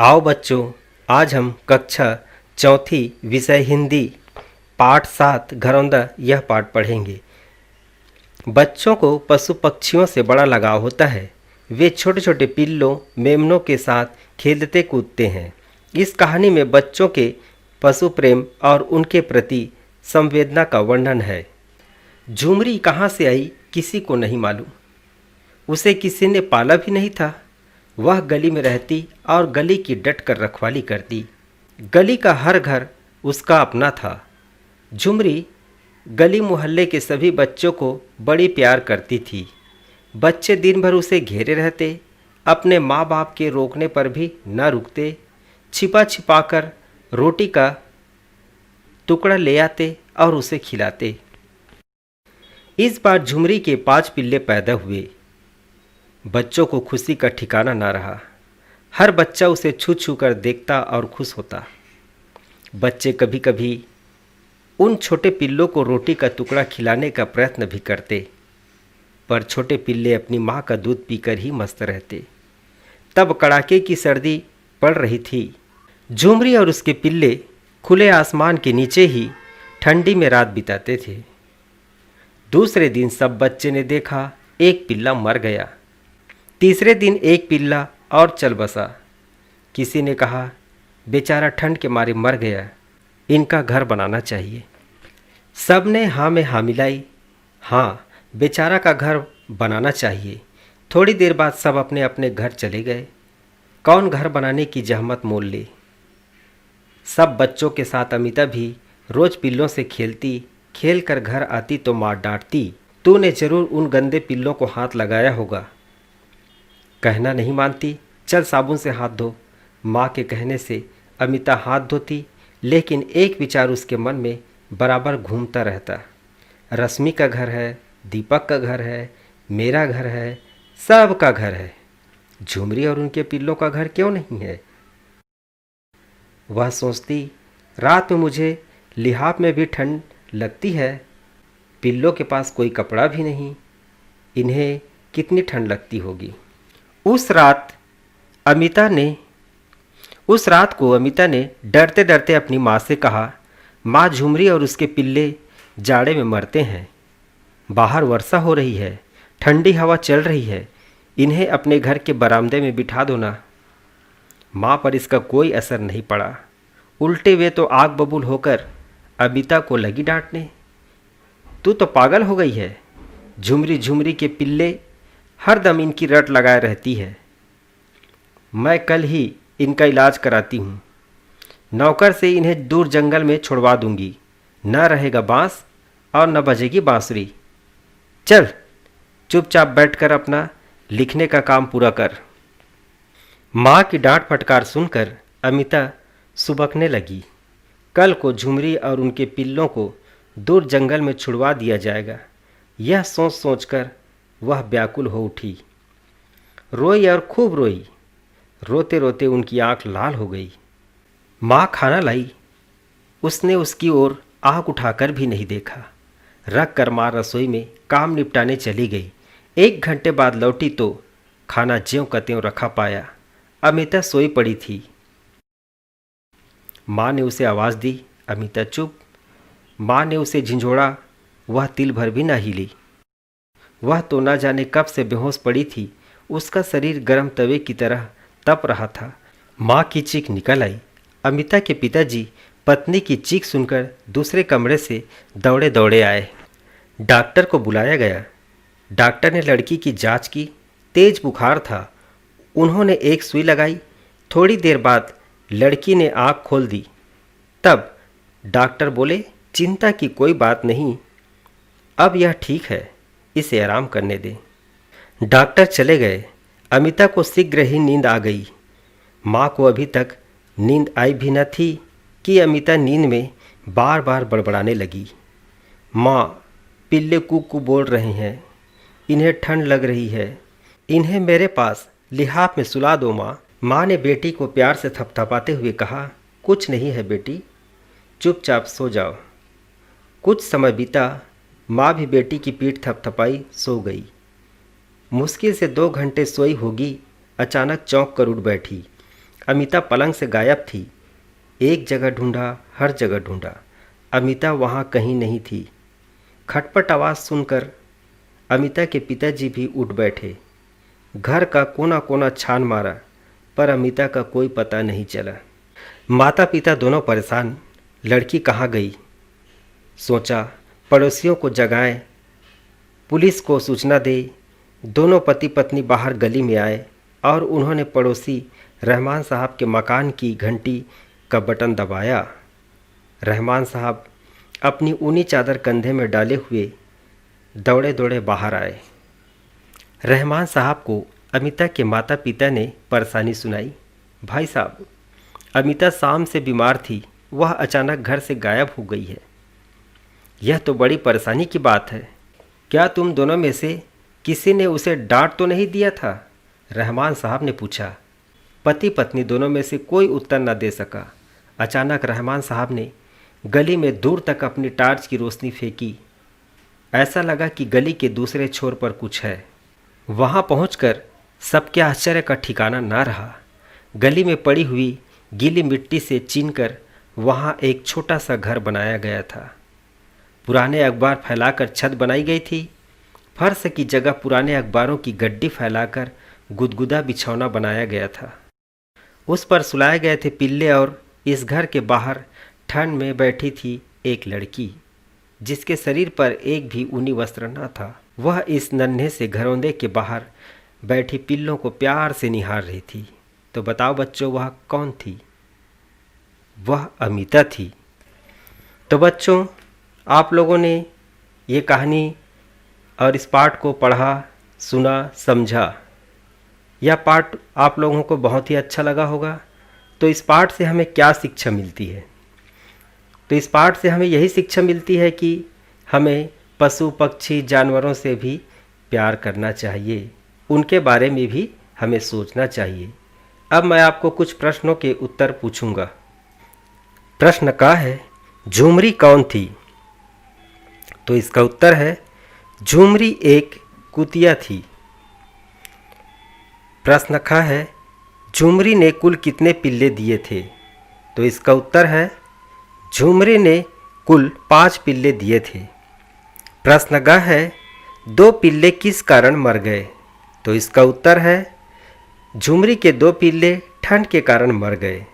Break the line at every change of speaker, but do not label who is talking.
आओ बच्चों, आज हम कक्षा चौथी विषय हिंदी पाठ 7 घरौंदा यह पाठ पढ़ेंगे। बच्चों को पशु पक्षियों से बड़ा लगाव होता है। वे छोटे छोटे पिल्लों मेमनों के साथ खेलते कूदते हैं। इस कहानी में बच्चों के पशु प्रेम और उनके प्रति संवेदना का वर्णन है। झुमरी कहाँ से आई किसी को नहीं मालूम। उसे किसी ने पाला भी नहीं था। वह गली में रहती और गली की डट कर रखवाली करती। गली का हर घर उसका अपना था। झुमरी गली मोहल्ले के सभी बच्चों को बड़ी प्यार करती थी। बच्चे दिन भर उसे घेरे रहते, अपने माँ बाप के रोकने पर भी न रुकते। छिपा छिपा कर रोटी का टुकड़ा ले आते और उसे खिलाते। इस बार झुमरी के 5 पिल्ले पैदा हुए। बच्चों को खुशी का ठिकाना ना रहा। हर बच्चा उसे छू छू कर देखता और खुश होता। बच्चे कभी कभी उन छोटे पिल्लों को रोटी का टुकड़ा खिलाने का प्रयत्न भी करते, पर छोटे पिल्ले अपनी माँ का दूध पीकर ही मस्त रहते। तब कड़ाके की सर्दी पड़ रही थी। झुमरी और उसके पिल्ले खुले आसमान के नीचे ही ठंडी में रात बिताते थे। दूसरे दिन सब बच्चे ने देखा एक पिल्ला मर गया। तीसरे दिन एक पिल्ला और चल बसा। किसी ने कहा, बेचारा ठंड के मारे मर गया, इनका घर बनाना चाहिए। सब ने हाँ में हाँ मिलाई। हाँ, बेचारा का घर बनाना चाहिए। थोड़ी देर बाद सब अपने अपने घर चले गए। कौन घर बनाने की जहमत मोल ले। सब बच्चों के साथ अमिता भी रोज पिल्लों से खेलती। खेल कर घर आती तो माँ डांटती, तूने जरूर उन गंदे पिल्लों को हाथ लगाया होगा। कहना नहीं मानती, चल साबुन से हाथ धो। माँ के कहने से अमिता हाथ धोती, लेकिन एक विचार उसके मन में बराबर घूमता रहता। रश्मि का घर है, दीपक का घर है, मेरा घर है, सब का घर है। झुमरी और उनके पिल्लों का घर क्यों नहीं है। वह सोचती, रात में मुझे लिहाफ में भी ठंड लगती है। पिल्लों के पास कोई कपड़ा भी नहीं, इन्हें कितनी ठंड लगती होगी। उस रात को अमिता ने डरते डरते अपनी माँ से कहा, माँ, झुमरी और उसके पिल्ले जाड़े में मरते हैं। बाहर वर्षा हो रही है, ठंडी हवा चल रही है, इन्हें अपने घर के बरामदे में बिठा दो ना। माँ पर इसका कोई असर नहीं पड़ा। उल्टे वे तो आग बबूल होकर अमिता को लगी डांटने, तू तो पागल हो गई है। झुमरी के पिल्ले हर दम इनकी रट लगाए रहती है। मैं कल ही इनका इलाज कराती हूँ। नौकर से इन्हें दूर जंगल में छुड़वा दूंगी। न रहेगा बांस और न बजेगी बांसुरी। चल चुपचाप बैठकर अपना लिखने का काम पूरा कर। माँ की डांट फटकार सुनकर अमिता सुबकने लगी। कल को झुमरी और उनके पिल्लों को दूर जंगल में छुड़वा दिया जाएगा। यह सोच सोचकर वह व्याकुल हो उठी। रोई और खूब रोई। रोते रोते उनकी आंख लाल हो गई। माँ खाना लाई। उसने उसकी ओर आँख उठाकर भी नहीं देखा। रख कर माँ रसोई में काम निपटाने चली गई। 1 घंटे बाद लौटी तो खाना ज्यों का त्यों रखा पाया। अमिता सोई पड़ी थी। माँ ने उसे आवाज़ दी, अमिता चुप। माँ ने उसे झिंझोड़ा, वह तिल भर भी न हिली। वह तो न जाने कब से बेहोश पड़ी थी। उसका शरीर गर्म तवे की तरह तप रहा था। माँ की चीख निकल आई। अमिता के पिताजी पत्नी की चीख सुनकर दूसरे कमरे से दौड़े दौड़े आए। डॉक्टर को बुलाया गया। डॉक्टर ने लड़की की जांच की। तेज बुखार था। उन्होंने एक सुई लगाई। थोड़ी देर बाद लड़की ने आँख खोल दी। तब डॉक्टर बोले, चिंता की कोई बात नहीं, अब यह ठीक है, इसे आराम करने दें। डॉक्टर चले गए। अमिता को शीघ्र ही नींद आ गई। माँ को अभी तक नींद आई भी न थी कि अमिता नींद में बार बार बड़बड़ाने लगी। माँ, पिल्ले कू बोल रहे हैं, इन्हें ठंड लग रही है, इन्हें मेरे पास लिहाफ में सुला दो माँ। माँ ने बेटी को प्यार से थपथपाते हुए कहा, कुछ नहीं है बेटी, चुपचाप सो जाओ। कुछ समय बीता। माँ भी बेटी की पीठ थपथपाई सो गई। मुश्किल से 2 घंटे सोई होगी। अचानक चौंक कर उठ बैठी। अमिता पलंग से गायब थी। एक जगह ढूंढा, हर जगह ढूंढा, अमिता वहाँ कहीं नहीं थी। खटपट आवाज़ सुनकर अमिता के पिताजी भी उठ बैठे। घर का कोना कोना छान मारा, पर अमिता का कोई पता नहीं चला। माता पिता दोनों परेशान, लड़की कहाँ गई? सोचा पड़ोसियों को जगाएं, पुलिस को सूचना दे। दोनों पति पत्नी बाहर गली में आए और उन्होंने पड़ोसी रहमान साहब के मकान की घंटी का बटन दबाया। रहमान साहब अपनी ऊनी चादर कंधे में डाले हुए दौड़े दौड़े बाहर आए। रहमान साहब को अमिता के माता पिता ने परेशानी सुनाई। भाई साहब, अमिता शाम से बीमार थी, वह अचानक घर से गायब हो गई है। यह तो बड़ी परेशानी की बात है। क्या तुम दोनों में से किसी ने उसे डांट तो नहीं दिया था? रहमान साहब ने पूछा। पति पत्नी दोनों में से कोई उत्तर न दे सका। अचानक रहमान साहब ने गली में दूर तक अपनी टार्च की रोशनी फेंकी। ऐसा लगा कि गली के दूसरे छोर पर कुछ है। वहां पहुंचकर सबके आश्चर्य का ठिकाना ना रहा। गली में पड़ी हुई गीली मिट्टी से चीनकर वहां एक छोटा सा घर बनाया गया था। पुराने अखबार फैलाकर छत बनाई गई थी। फर्श की जगह पुराने अखबारों की गड्डी फैलाकर गुदगुदा बिछौना बनाया गया था। उस पर सुलाए गए थे पिल्ले और इस घर के बाहर ठंड में बैठी थी एक लड़की, जिसके शरीर पर एक भी ऊनी वस्त्र न था। वह इस नन्हे से घरौंदे के बाहर बैठी पिल्लों को प्यार से निहार रही थी। तो बताओ बच्चों, वह कौन थी? वह अमिता थी। तो बच्चों, आप लोगों ने ये कहानी और इस पाठ को पढ़ा, सुना, समझा। यह पाठ आप लोगों को बहुत ही अच्छा लगा होगा। तो इस पाठ से हमें क्या शिक्षा मिलती है? तो इस पाठ से हमें यही शिक्षा मिलती है कि हमें पशु पक्षी जानवरों से भी प्यार करना चाहिए, उनके बारे में भी हमें सोचना चाहिए। अब मैं आपको कुछ प्रश्नों के उत्तर पूछूंगा। प्रश्न का है, झुमरी कौन थी? तो इसका उत्तर है, झुमरी एक कुतिया थी। प्रश्न का है, झुमरी ने कुल कितने पिल्ले दिए थे? तो इसका उत्तर है, झुमरी ने कुल 5 पिल्ले दिए थे। प्रश्न ग है, 2 पिल्ले किस कारण मर गए? तो इसका उत्तर है, झुमरी के 2 पिल्ले ठंड के कारण मर गए।